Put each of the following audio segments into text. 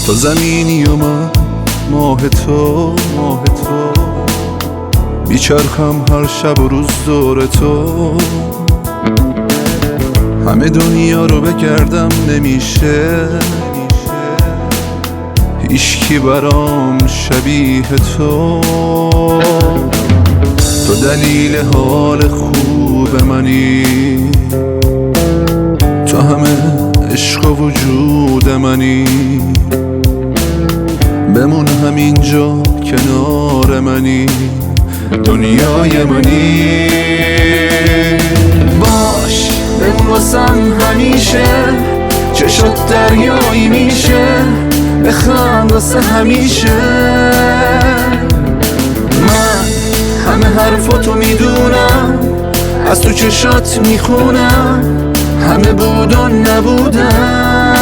تو زمینی و من ماه تو میچرخم هر شب و روز دور تو. همه دنیا رو بگردم نمیشه، هیچکی برام شبیه تو. تو دلیل حال خوب منی، تو همه عشق و وجود منی. بمون همینجا کنار منی، دنیای منی. باش بمون واسم همیشه، چشات دریایی میشه. بخند واسه همیشه، من همه حرفاتو میدونم، از تو چشات میخونم، همه بود و نبودم.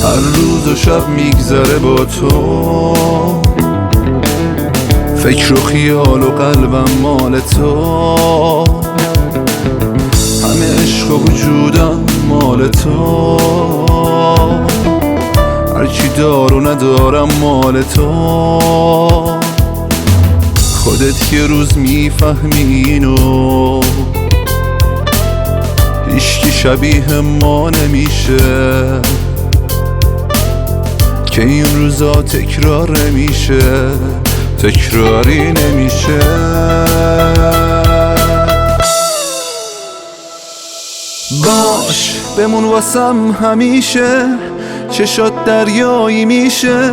هر روز و شب میگذره با تو، فکر و خیال و قلبم مال تو. همه عشق و وجودم مال تو، هرچی دار و ندارم مال تو. خودت یه روز میفهمی اینو، هیچکی شبیه ما نمیشه، که این روزا تکرار نمیشه، تکراری نمیشه. باش بمون واسم همیشه، چشات دریایی میشه.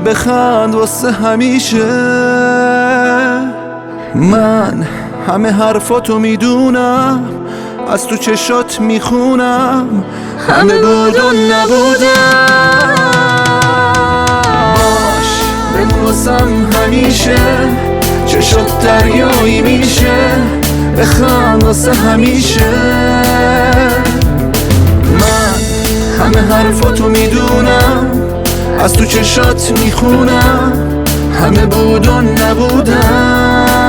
بخند واسه همیشه، من همه حرفاتو میدونم، از تو چشات میخونم، همه بود و نبودم. واسم همیشه، چشات دریایی میشه. بخند واسه همیشه، من همه حرفاتو میدونم، از تو چشات میخونم، همه بود و نبودم.